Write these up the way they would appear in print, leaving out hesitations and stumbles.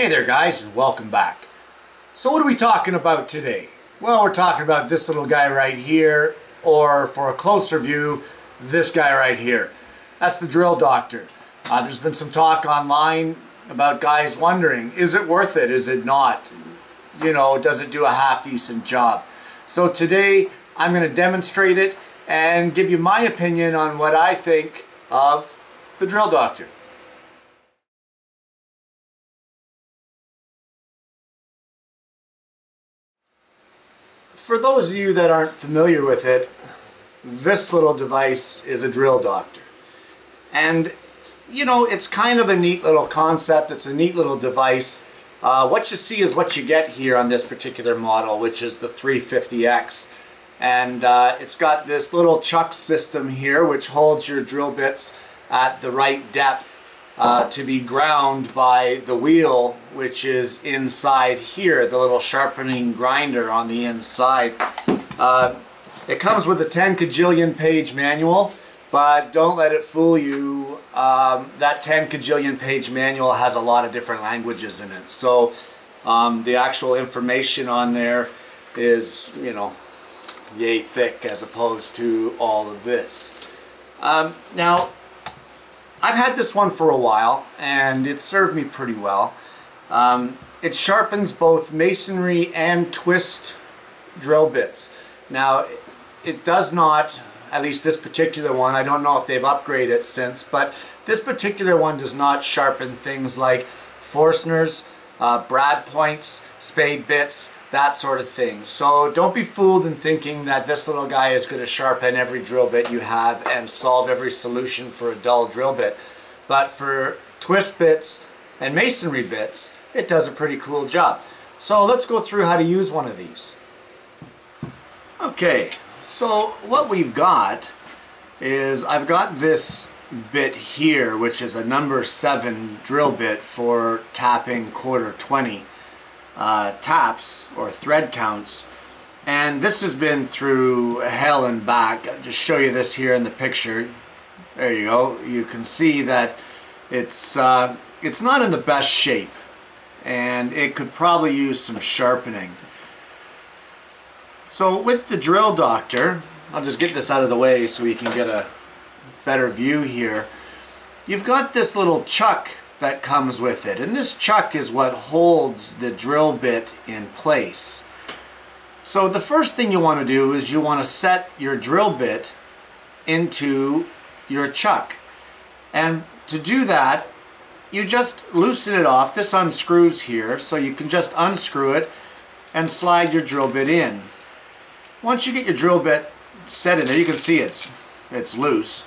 Hey there guys, and welcome back. So what are we talking about today? Well, we're talking about this little guy right here, or for a closer view, this guy right here. That's the drill doctor. There's been some talk online about guys wondering, is it worth it? Is it not? You know, does it do a half-decent job? So today I'm going to demonstrate it and give you my opinion on what I think of the drill doctor. For those of you that aren't familiar with it, this little device is a drill doctor. And, you know, it's kind of a neat little concept. It's a neat little device. What you see is what you get here on this particular model, which is the 350X. And it's got this little chuck system here, which holds your drill bits at the right depth to be ground by the wheel, which is inside here, the little sharpening grinder on the inside. It comes with a 10 kajillion page manual, but don't let it fool you. That 10 kajillion page manual has a lot of different languages in it. So the actual information on there is, you know, yay thick as opposed to all of this. Now, I've had this one for a while and it served me pretty well. It sharpens both masonry and twist drill bits. Now, it does not, at least this particular one, I don't know if they've upgraded since, but this particular one does not sharpen things like Forstners, brad points, spade bits, that sort of thing. So don't be fooled in thinking that this little guy is going to sharpen every drill bit you have and solve every solution for a dull drill bit. But for twist bits and masonry bits, it does a pretty cool job. So let's go through how to use one of these. Okay, so what we've got is I've got this bit here, which is a number 7 drill bit for tapping quarter 20 taps or thread counts, and this has been through hell and back. I'll just show you this here in the picture. There you go. You can see that it's not in the best shape and it could probably use some sharpening. So with the drill doctor, I'll just get this out of the way so we can get a better view here. You've got this little chuck that comes with it, and this chuck is what holds the drill bit in place. So the first thing you want to do is you want to set your drill bit into your chuck, and to do that you just loosen it off. This unscrews here, so you can just unscrew it and slide your drill bit in. Once you get your drill bit set in there, you can see it's loose.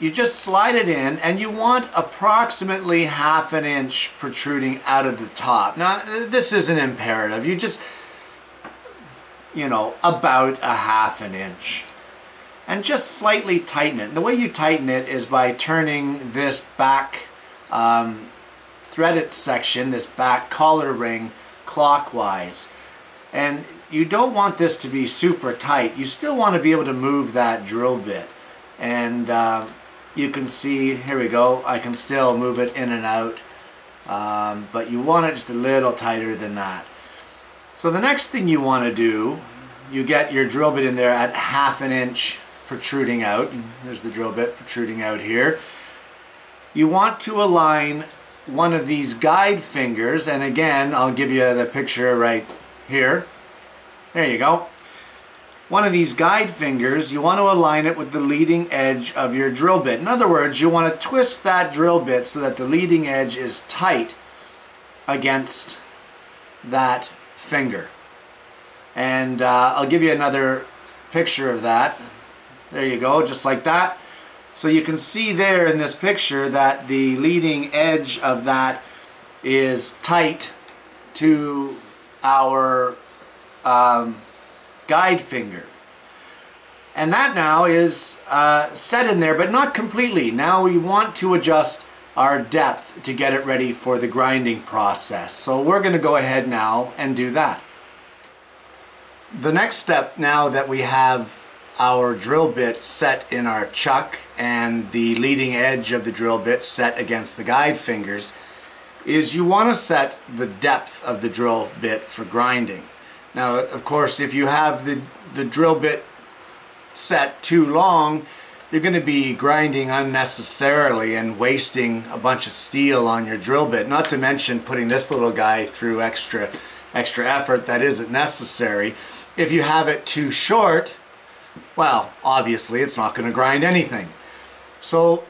You just slide it in, and you want approximately ½ an inch protruding out of the top. Now, this isn't imperative. You just, you know, about ½ an inch. And just slightly tighten it. And the way you tighten it is by turning this back threaded section, this back collar ring, clockwise. And you don't want this to be super tight. You still want to be able to move that drill bit. And you can see, here we go, I can still move it in and out, but you want it just a little tighter than that. So the next thing you want to do, you get your drill bit in there at ½ an inch protruding out. There's the drill bit protruding out here. You want to align one of these guide fingers, and again, I'll give you the picture right here. There you go. One of these guide fingers, you want to align it with the leading edge of your drill bit. In other words, you want to twist that drill bit so that the leading edge is tight against that finger. And I'll give you another picture of that. There you go, just like that. So you can see there in this picture that the leading edge of that is tight to our guide finger. And that now is set in there, but not completely. Now we want to adjust our depth to get it ready for the grinding process. So we're going to go ahead now and do that. The next step, now that we have our drill bit set in our chuck and the leading edge of the drill bit set against the guide fingers, is you want to set the depth of the drill bit for grinding. Now, of course, if you have the drill bit set too long, you're going to be grinding unnecessarily and wasting a bunch of steel on your drill bit, not to mention putting this little guy through extra effort that isn't necessary. If you have it too short, well, obviously it's not going to grind anything. So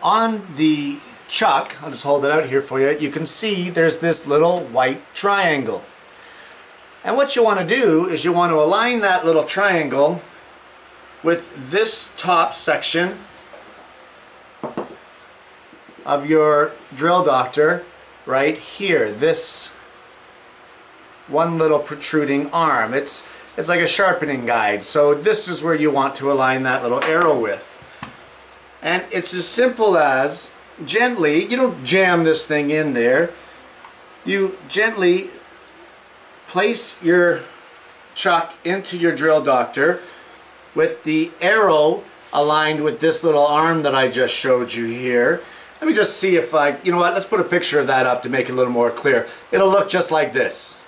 on the chuck, I'll just hold it out here for you, you can see there's this little white triangle. And what you want to do is you want to align that little triangle with this top section of your drill doctor right here. This one little protruding arm. It's like a sharpening guide. So this is where you want to align that little arrow with. And it's as simple as gently, you don't jam this thing in there, you gently place your chuck into your drill doctor with the arrow aligned with this little arm that I just showed you here. Let me just see if you know what, let's put a picture of that up to make it a little more clear. It'll look just like this.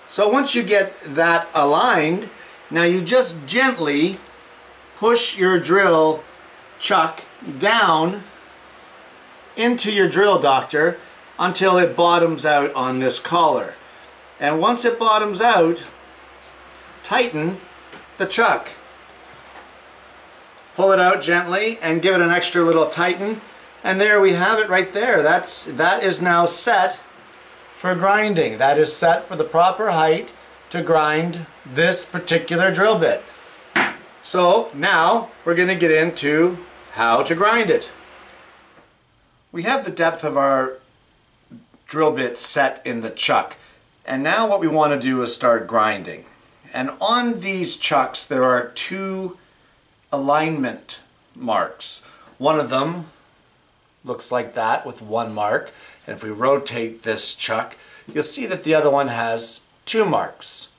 So once you get that aligned, now you just gently push your drill chuck down into your drill doctor until it bottoms out on this collar. And once it bottoms out, tighten the chuck. Pull it out gently and give it an extra little tighten, and there we have it right there. That is now set for grinding. That is set for the proper height to grind this particular drill bit. So now we're going to get into how to grind it. We have the depth of our drill bit set in the chuck, and now what we want to do is start grinding. And on these chucks there are two alignment marks. One of them looks like that with one mark, and if we rotate this chuck, you'll see that the other one has two marks.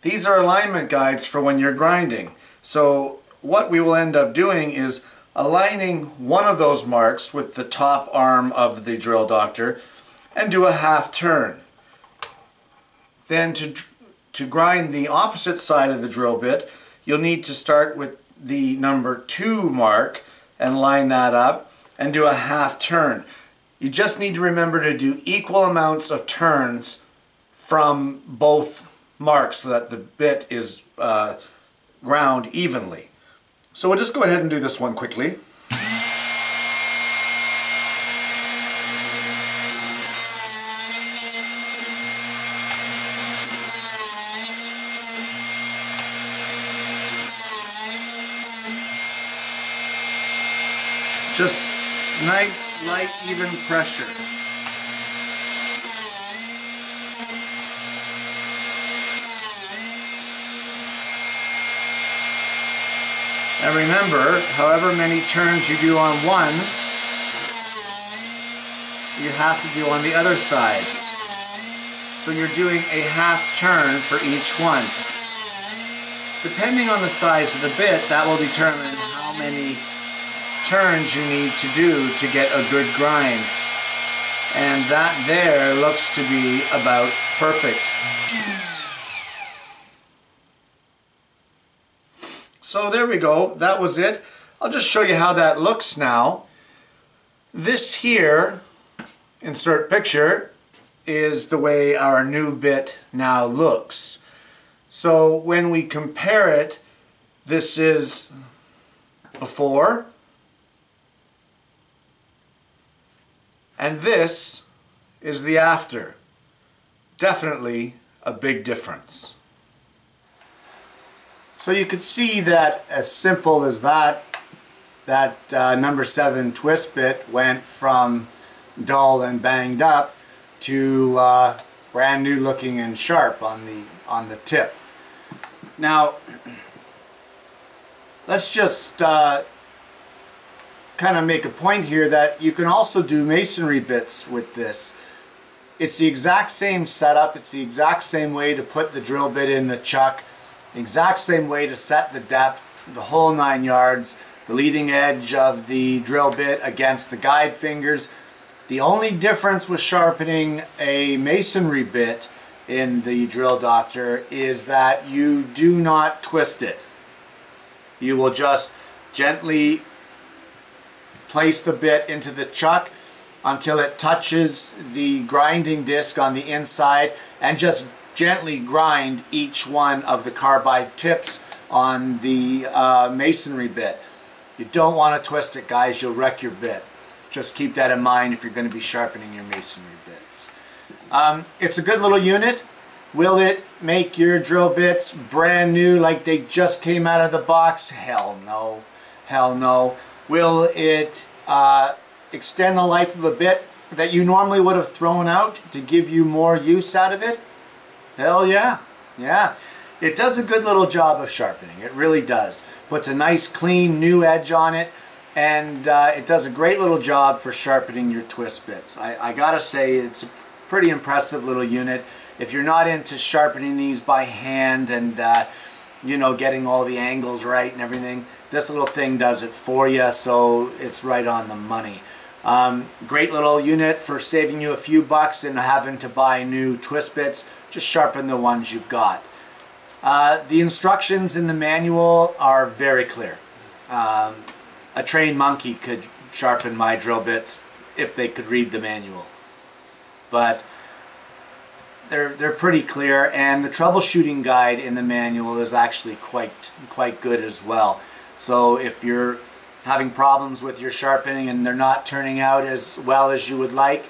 These are alignment guides for when you're grinding. So what we will end up doing is aligning one of those marks with the top arm of the drill doctor and do a half turn. Then to grind the opposite side of the drill bit, you'll need to start with the number 2 mark and line that up and do a half turn. You just need to remember to do equal amounts of turns from both marks so that the bit is ground evenly. So we'll just go ahead and do this one quickly. Just nice, light, even pressure. And remember, however many turns you do on one, you have to do on the other side. So you're doing a half turn for each one. Depending on the size of the bit, that will determine how many turns you need to do to get a good grind. And that there looks to be about perfect. So there we go, that was it. I'll just show you how that looks now. This here, insert picture, is the way our new bit now looks. So when we compare it, this is before, and this is the after. Definitely a big difference. So you could see that as simple as that number 7 twist bit went from dull and banged up to brand new looking and sharp on the tip. Now let's just kind of make a point here that you can also do masonry bits with this. It's the exact same setup, it's the exact same way to put the drill bit in the chuck, exact same way to set the depth, the whole 9 yards. the leading edge of the drill bit against the guide fingers. The only difference with sharpening a masonry bit in the Drill Doctor is that you do not twist it. You will just gently place the bit into the chuck until it touches the grinding disc on the inside, and just gently grind each one of the carbide tips on the masonry bit. You don't want to twist it, guys. You'll wreck your bit. Just keep that in mind if you're going to be sharpening your masonry bits. It's a good little unit. Will it make your drill bits brand new like they just came out of the box? Hell no. Hell no. Will it extend the life of a bit that you normally would have thrown out to give you more use out of it? Hell yeah. Yeah. It does a good little job of sharpening. It really does. Puts a nice clean new edge on it, and it does a great little job for sharpening your twist bits. I gotta say, it's a pretty impressive little unit. If you're not into sharpening these by hand and you know, getting all the angles right and everything, this little thing does it for you, so it's right on the money. Great little unit for saving you a few bucks and having to buy new twist bits. Just sharpen the ones you've got. The instructions in the manual are very clear. A trained monkey could sharpen my drill bits if they could read the manual. But they're pretty clear, and the troubleshooting guide in the manual is actually quite good as well. So if you're having problems with your sharpening and they're not turning out as well as you would like,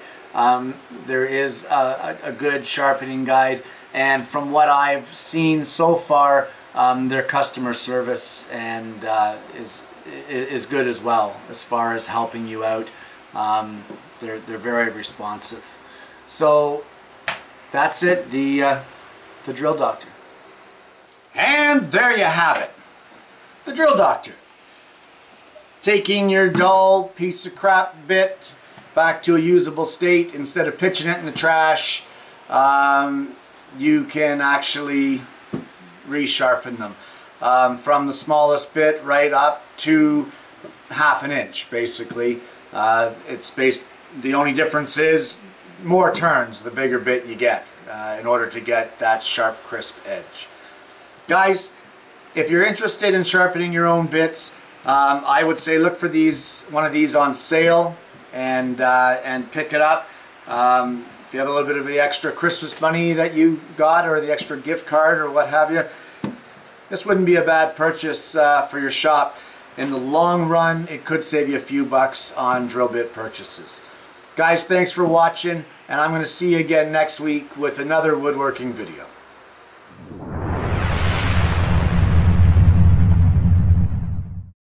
there is a good sharpening guide, and from what I've seen so far, their customer service and is good as well as far as helping you out. They're very responsive. So that's it, the Drill Doctor. And there you have it, the Drill Doctor. Taking your dull piece of crap bit back to a usable state. Instead of pitching it in the trash, you can actually resharpen them. From the smallest bit right up to ½ inch, basically. The only difference is more turns the bigger bit you get in order to get that sharp, crisp edge. Guys, if you're interested in sharpening your own bits, I would say look for one of these on sale and pick it up. If you have a little bit of the extra Christmas money that you got, or the extra gift card or what have you, this wouldn't be a bad purchase for your shop. In the long run, it could save you a few bucks on drill bit purchases. Guys, thanks for watching, and I'm going to see you again next week with another woodworking video.